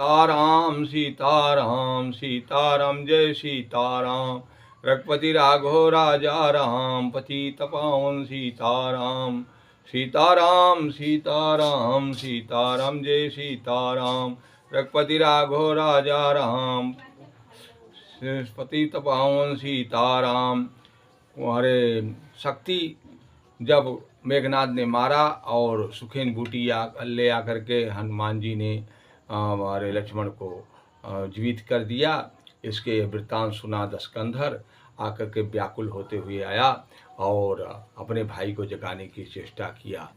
सीताराम सीताराम सीताराम जय सीताराम। रघुपति राघव राजा राम, पतित पावन सीताराम। सीताराम सीताराम सीताराम जय सीताराम। रघुपति राघव राजा राम, पतित पावन सीताराम। हमारे शक्ति जब मेघनाद ने मारा और सुखेन बूटी ले आकर के हनुमान जी ने हमारे लक्ष्मण को जीवित कर दिया। इसके वृत्तांत सुना दशकंधर आकर के व्याकुल होते हुए आया और अपने भाई को जगाने की चेष्टा किया।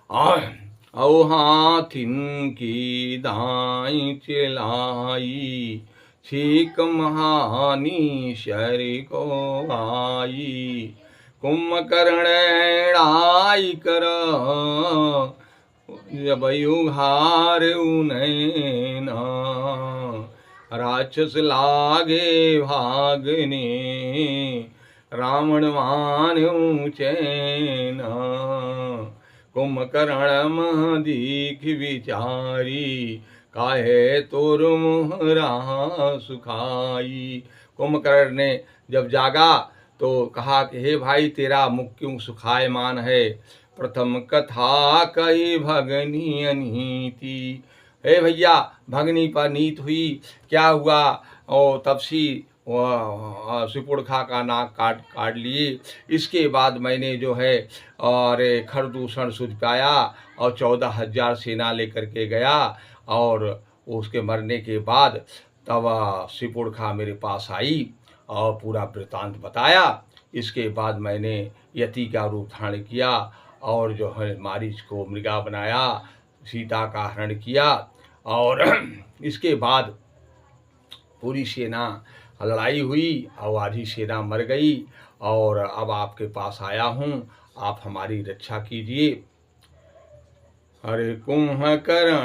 औ हाथिन की दाई चलाई, छीक महानी शरी को आई। कुंभकर्ण एड़ाई कर, जब युहार उनैना। राक्षस लागे भागने, रावण मान्यु चैना। कुंभकर्ण मह दीख विचारी, काहे तोर मुहरा सुखाई। कुंभकर्ण ने जब जागा तो कहा कि हे भाई, तेरा मुख क्यों सुखायमान है। प्रथम कथा कही भगनी अनीति। हे भैया, भगनी पर नीत हुई, क्या हुआ। और तब सी सिपुड़खा का नाक काट लिए। इसके बाद मैंने जो है और खरदूषण सुध पाया और 14,000 सेना लेकर के गया। और उसके मरने के बाद तब सिपुड़खा मेरे पास आई और पूरा वृत्तांत बताया। इसके बाद मैंने यति का रूप धारण किया और जो है मारीच को मृगा बनाया, सीता का हरण किया। और इसके बाद पूरी सेना लड़ाई हुई और आधी सेना मर गई। और अब आपके पास आया हूँ, आप हमारी रक्षा कीजिए। अरे कुंभकर्ण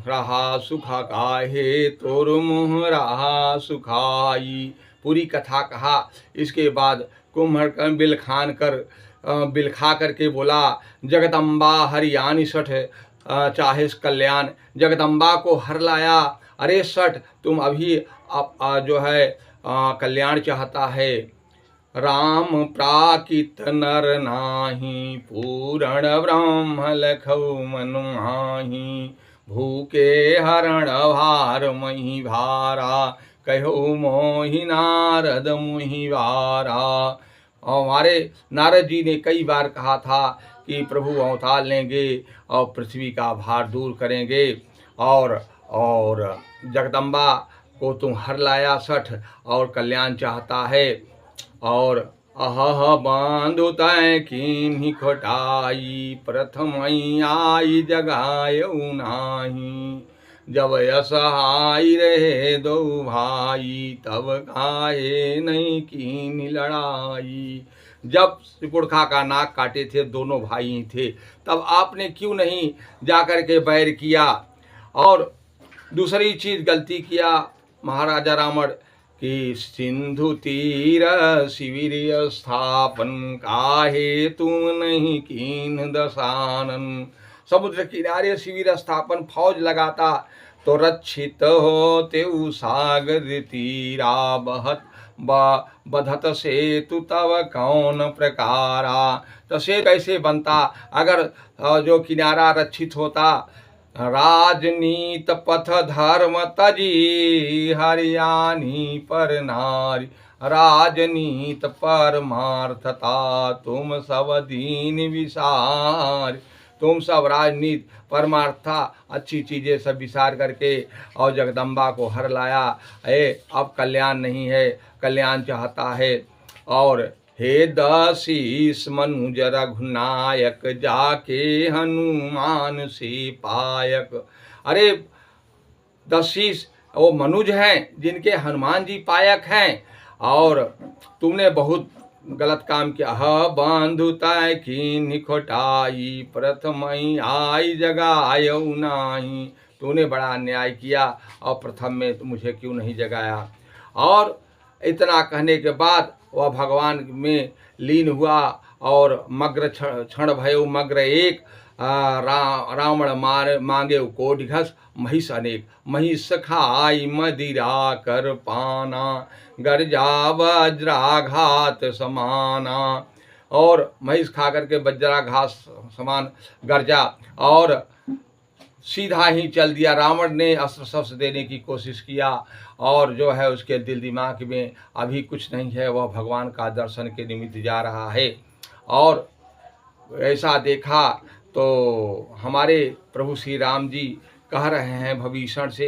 रहा सुखा काहे, तोर मुँह रहा सुखाई। पूरी कथा कहा। इसके बाद कुंभकर्ण बिलखा करके बोला, जगदम्बा हरियाणी सठ चाहे कल्याण। जगदम्बा को हर लाया। अरे सठ, तुम अभी जो है कल्याण चाहता है। राम प्राकृत नर नाही, पूरण ब्रह्म लखऊ मनु माही। भूखे हरण भार मही भारा, कहो मोहि नारद मुहि वारा। और हमारे नारद जी ने कई बार कहा था कि प्रभु अवतार लेंगे और पृथ्वी का भार दूर करेंगे। और जगदम्बा को तुम हर लाया सठ और कल्याण चाहता है। और अह बांधो तय कीन्ही खोटाई, प्रथम आई जगायऊ नाही। जब असहाय रहे दो भाई, तब काहे नहीं कीन्ही लड़ाई। जब सिपुड़खा का नाक काटे थे, दोनों भाई थे, तब आपने क्यों नहीं जाकर के बैर किया। और दूसरी चीज गलती किया महाराजा रावण कि सिंधु तीर शिविर स्थापन, काहे तुम नहीं कीन दशानन। समुद्र किनारे शिविर स्थापन, फौज लगाता तो रक्षित होते सागर तीरा। बधत सेतु तव कौन प्रकारा। तो से कैसे बनता अगर जो किनारा रक्षित होता। राजनीत पथ धर्म तजी, हरियाणी पर नारी। राजनीत परमार्थता, तुम सब दीन विसार। तुम सब राजनीति परमार्था अच्छी चीज़ें सब विसार करके और जगदम्बा को हर लाया। अब कल्याण नहीं है, कल्याण चाहता है। और हे दशीष मनुज रघुनायक, जाके हनुमान से पायक। अरे दशीष वो मनुज हैं जिनके हनुमान जी पायक हैं। और तुमने बहुत गलत काम किया। बंधु तय कीन्ही खोटाई, प्रथम आई जगायऊ नाही। तूने बड़ा अन्याय किया और प्रथम में मुझे क्यों नहीं जगाया। और इतना कहने के बाद वह भगवान में लीन हुआ और मग्र क्षण भयो मग्र एक। रावण मांगे कोट घस, महिष अनेक महिष खाई मदिरा कर पाना, गर्जा वज्राघात समाना। और महिष खा करके वज्राघात समान गर्जा और सीधा ही चल दिया। रावण ने अस्त्र शस्त्र देने की कोशिश किया और जो है उसके दिल दिमाग में अभी कुछ नहीं है, वह भगवान का दर्शन के निमित्त जा रहा है। और ऐसा देखा तो हमारे प्रभु श्री राम जी कह रहे हैं भविष्ण से,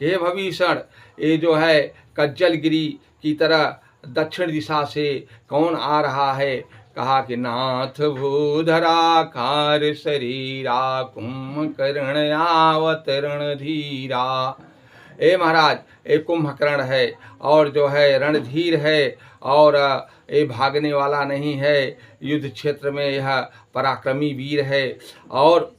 हे भविष्ण, ये जो है कज्जलगिरी की तरह दक्षिण दिशा से कौन आ रहा है? कहा कि नाथ भूधराकार शरीरा, कुंभकर्ण आवतरण धीरा। ए महाराज, एक कुंभकर्ण है और जो है रणधीर है और ये भागने वाला नहीं है, युद्ध क्षेत्र में यह पराक्रमी वीर है। और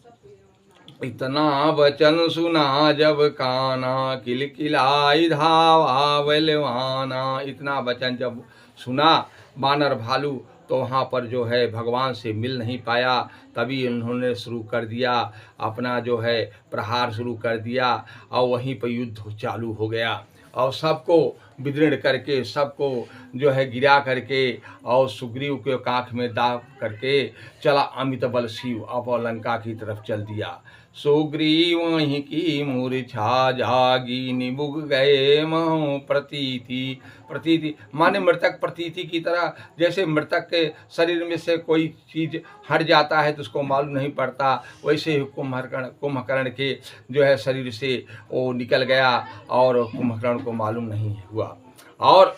इतना वचन सुना जब काना, किलकिलाई धावा बलवाना। इतना वचन जब सुना बानर भालू तो वहाँ पर जो है भगवान से मिल नहीं पाया। तभी उन्होंने शुरू कर दिया अपना जो है प्रहार शुरू कर दिया और वहीं पर युद्ध चालू हो गया और सबको विदीर्ण करके, सबको जो है गिरा करके और सुग्रीव के कांख में दाग करके चला अमित बल शिव अब लंका की तरफ चल दिया। सुग्रीव वहीं की मूर्छा जागी, निबुक गए महो प्रतीति। प्रतीति माने मृतक, प्रतीति की तरह, जैसे मृतक के शरीर में से कोई चीज हट जाता है तो उसको मालूम नहीं पड़ता, वैसे ही कुंभकर्ण के जो है शरीर से वो निकल गया और कुंभकर्ण को मालूम नहीं हुआ। और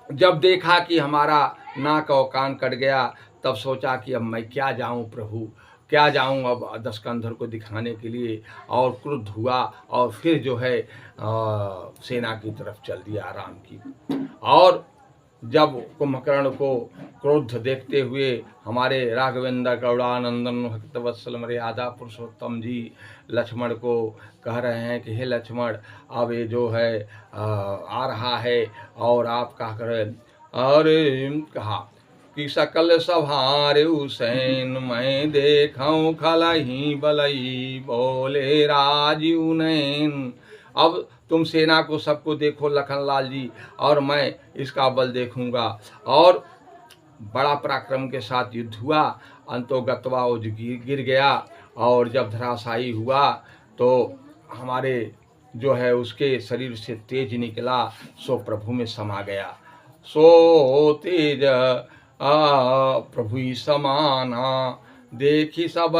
जब देखा कि हमारा नाक और कान कट गया तब सोचा कि अब मैं क्या जाऊं प्रभु, क्या जाऊं अब दशकंधर को दिखाने के लिए। और क्रुद्ध हुआ और फिर जो है सेना की तरफ चल दिया राम की। और जब कुंभकर्ण को क्रोध देखते हुए हमारे राघवेंद्र गौड़ानंदन भक्तवत्सल मर्यादा पुरुषोत्तम जी लक्ष्मण को कह रहे हैं कि हे लक्ष्मण, अब ये जो है आ रहा है और आप क्या करें। और कहा कि सकल सभारे हुसैन, मैं देखूं खलही बलई, बोले राजीव नैन। अब तुम सेना को सबको देखो लखनलाल जी, और मैं इसका बल देखूंगा। और बड़ा पराक्रम के साथ युद्ध हुआ। अंतोगत्वा वो गिर गया और जब धराशायी हुआ तो हमारे जो है उसके शरीर से तेज निकला, सो प्रभु में समा गया। सो तेज प्रभु समाना, देखी सब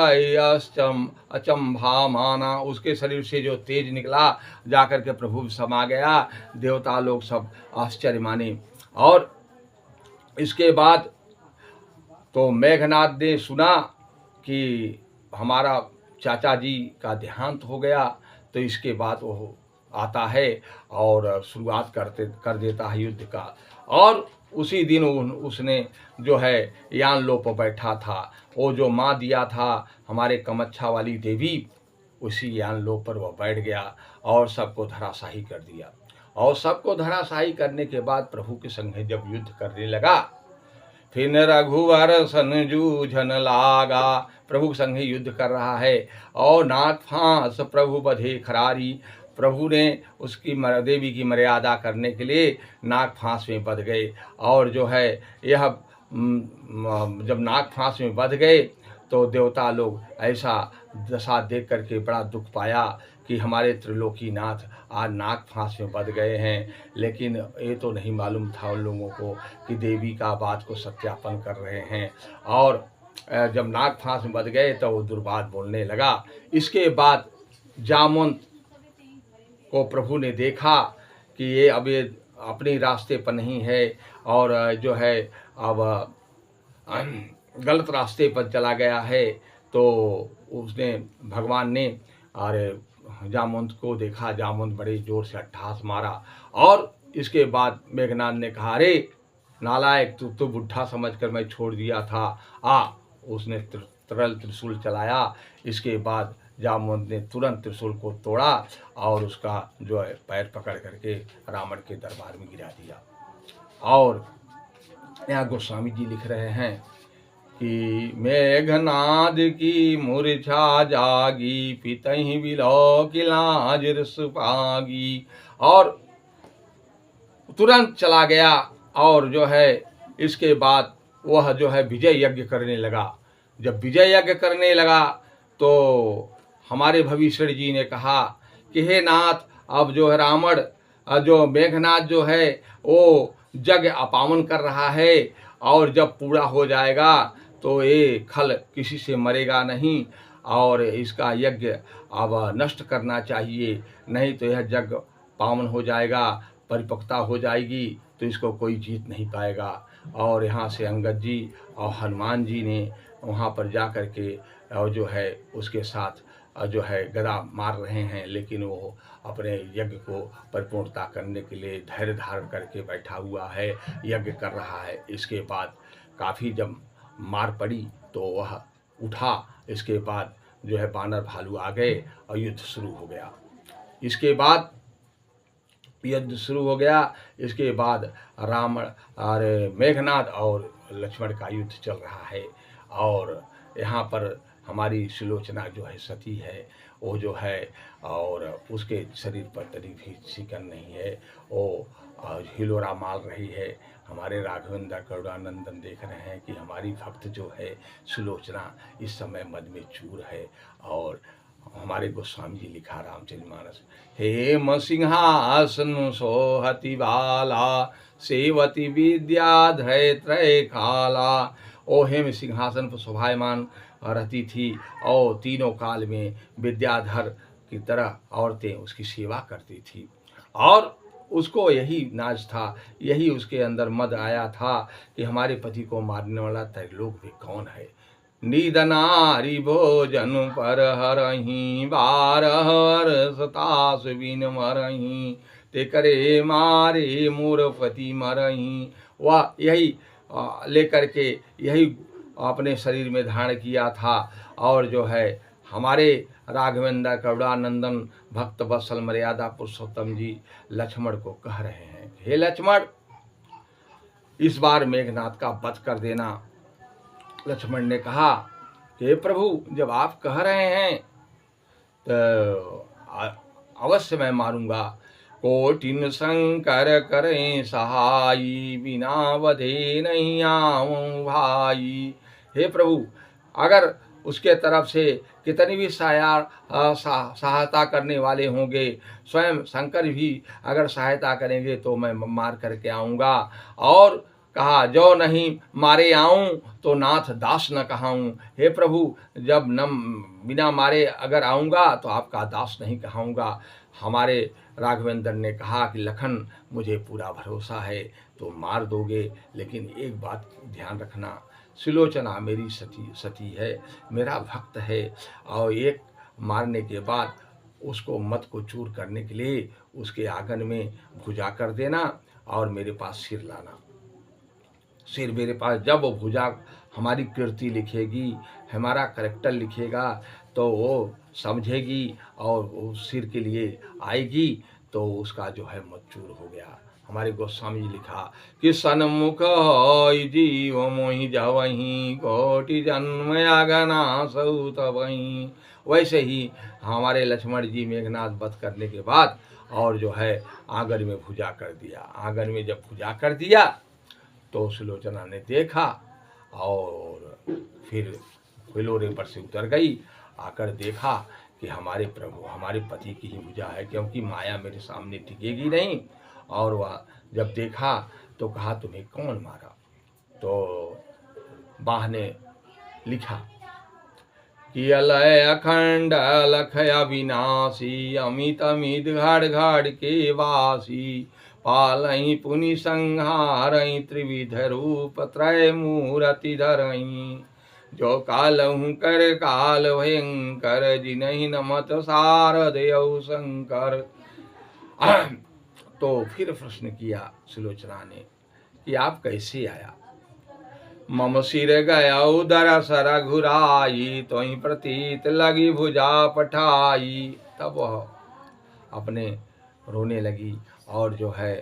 अचंभा माना। उसके शरीर से जो तेज निकला जाकर के प्रभु समा गया, देवता लोग सब आश्चर्य माने। और इसके बाद तो मेघनाद ने सुना कि हमारा चाचा जी का देहांत हो गया, तो इसके बाद वो आता है और शुरुआत कर देता है युद्ध का। और उसी दिन उसने जो है यान लो पर बैठा था, वो जो माँ दिया था हमारे कमच्छा वाली देवी, उसी यान लो पर वह बैठ गया और सबको धराशाही कर दिया। और सबको धराशाही करने के बाद प्रभु के संग जब युद्ध करने लगा, फिर रघुवर सन जूझन लागा। प्रभु संग युद्ध कर रहा है और नाथ फांस प्रभु बधे खरारी। प्रभु ने उसकी देवी की मर्यादा करने के लिए नाग फांस में बंध गए। और जो है यह जब नाग फांस में बंध गए तो देवता लोग ऐसा दशा देख करके बड़ा दुख पाया कि हमारे त्रिलोकीनाथ आज नाग फांस में बंध गए हैं। लेकिन ये तो नहीं मालूम था उन लोगों को कि देवी का बात को सत्यापन कर रहे हैं। और जब नाग फांस में बंध गए तो वो दुर्बात बोलने लगा। इसके बाद जामवंत को प्रभु ने देखा कि ये अब ये अपने रास्ते पर नहीं है और जो है अब गलत रास्ते पर चला गया है। तो उसने भगवान ने और जामवंत को देखा, जामवंत बड़े जोर से अट्टहास मारा। और इसके बाद मेघनाद ने कहा, अरे नालायक, तू तो बुढ़ा समझकर मैं छोड़ दिया था। उसने तरल त्रिशूल चलाया। इसके बाद जामवंत ने तुरंत त्रिशूल को तोड़ा और उसका जो है पैर पकड़ करके रावण के दरबार में गिरा दिया। और यहाँ गोस्वामी जी लिख रहे हैं कि मेघनाद की मूर्छा जागी, पितहि बिलो की लाज सुपागी। और तुरंत चला गया और जो है इसके बाद वह जो है विजय यज्ञ करने लगा। जब विजय यज्ञ करने लगा तो हमारे भविष्य जी ने कहा कि हे नाथ, अब जो है रावण जो मेघनाद जो है वो यज्ञ अपावन कर रहा है, और जब पूरा हो जाएगा तो ये खल किसी से मरेगा नहीं, और इसका यज्ञ अब नष्ट करना चाहिए, नहीं तो यह यज्ञ पावन हो जाएगा, परिपक्वता हो जाएगी, तो इसको कोई जीत नहीं पाएगा। और यहाँ से अंगद जी और हनुमान जी ने वहाँ पर जा कर के और जो है उसके साथ जो है गदा मार रहे हैं, लेकिन वो अपने यज्ञ को परिपूर्णता करने के लिए धैर्य धारण करके बैठा हुआ है, यज्ञ कर रहा है। इसके बाद काफ़ी जब मार पड़ी तो वह उठा, इसके बाद जो है बानर भालू आ गए और युद्ध शुरू हो गया। इसके बाद युद्ध शुरू हो गया। इसके बाद रावण और मेघनाद और लक्ष्मण का युद्ध चल रहा है, और यहाँ पर हमारी सुलोचना जो है सती है, वो जो है और उसके शरीर पर तरी भी चिकन नहीं है, वो हिलोरा मार रही है। हमारे राघवेंद्र करुणानंदन देख रहे हैं कि हमारी भक्त जो है सुलोचना इस समय मद में चूर है। और हमारे गोस्वामी जी लिखा रामचरितमानस, हेम सिंहासन सोहति बाला, सेवती विद्याधय त्रय काला। ओ हेम सिंहासन पर शोभायमान रहती थी और तीनों काल में विद्याधर की तरह औरतें उसकी सेवा करती थी। और उसको यही नाज था, यही उसके अंदर मद आया था कि हमारे पति को मारने वाला त्रैलोक भी कौन है। निद नारी भोजन पर हरही, बारह वर्षतास बिन मरही, ते करे मारे मोर पति मरही। वह यही लेकर के यही अपने शरीर में धारण किया था। और जो है हमारे राघवेंद्र करुणानंदन भक्त वत्सल मर्यादा पुरुषोत्तम जी लक्ष्मण को कह रहे हैं, हे लक्ष्मण, इस बार मेघनाद का वध कर देना। लक्ष्मण ने कहा कि प्रभु, जब आप कह रहे हैं तो अवश्य मैं मारूंगा। कोटिन शंकर करें सहाई, बिना वधे नहीं आऊं भाई। हे प्रभु, अगर उसके तरफ से कितनी भी सहायता करने वाले होंगे, स्वयं शंकर भी अगर सहायता करेंगे तो मैं मार करके आऊँगा। और कहा, जो नहीं मारे आऊँ तो नाथ दास न कहाऊँ। हे प्रभु, जब न बिना मारे अगर आऊँगा तो आपका दास नहीं कहाऊँगा। हमारे राघवेंद्र ने कहा कि लखन, मुझे पूरा भरोसा है तो मार दोगे, लेकिन एक बात ध्यान रखना, सुलोचना मेरी सती है, मेरा भक्त है, और एक मारने के बाद उसको मत को चूर करने के लिए उसके आंगन में भुजा कर देना और मेरे पास सिर लाना। सिर मेरे पास, जब वो भुजा हमारी कीर्ति लिखेगी, हमारा करेक्टर लिखेगा, तो वो समझेगी और वो सिर के लिए आएगी, तो उसका जो है मचूर हो गया। हमारे गोस्वामी जी लिखा कि सन्मुख जीव मोहि जवही, कोटि जन्म अगना सऊ तबही। वैसे ही हमारे लक्ष्मण जी मेघनाद वध करने के बाद और जो है आंगन में भुजा कर दिया। आंगन में जब भुजा कर दिया तो सुलोचना ने देखा और फिर हिलोरे पर से उतर गई, आकर देखा कि हमारे प्रभु, हमारे पति की ही भुजा है, क्योंकि माया मेरे सामने टिकेगी नहीं। और वह जब देखा तो कहा, तुम्हें कौन मारा? तो बाह ने लिखा कि अलय अखंड अलख अविनाशी, अमित अमित घड़ घड़ के वासी, पालही पुनि संहारही, त्रिविध रूप त्रय मूर्ति धरही, जो कालहु कर काल भयंकर, जिनहि नमत शारदेय शंकर। तो फिर प्रश्न किया सुलोचना ने कि आप कैसे आया? मम सिर गया उदर सर घुराई, तो ही प्रतीत लगी भुजा पठाई। तब वह अपने रोने लगी और जो है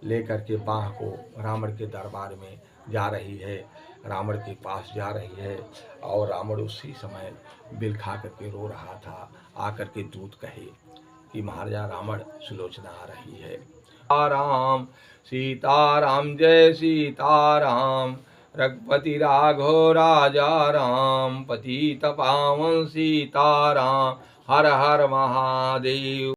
लेकर के बाह को रावण के दरबार में जा रही है। रावण के पास जा रही है और रावण उसी समय बिल खा करके रो रहा था। आकर के दूत कहे कि महाराजा रावण, सुलोचना आ रही है। राम सीताराम, जय सीताराम, रघुपति राघव राजा राम, पतित पावन सीताराम, हर हर महादेव।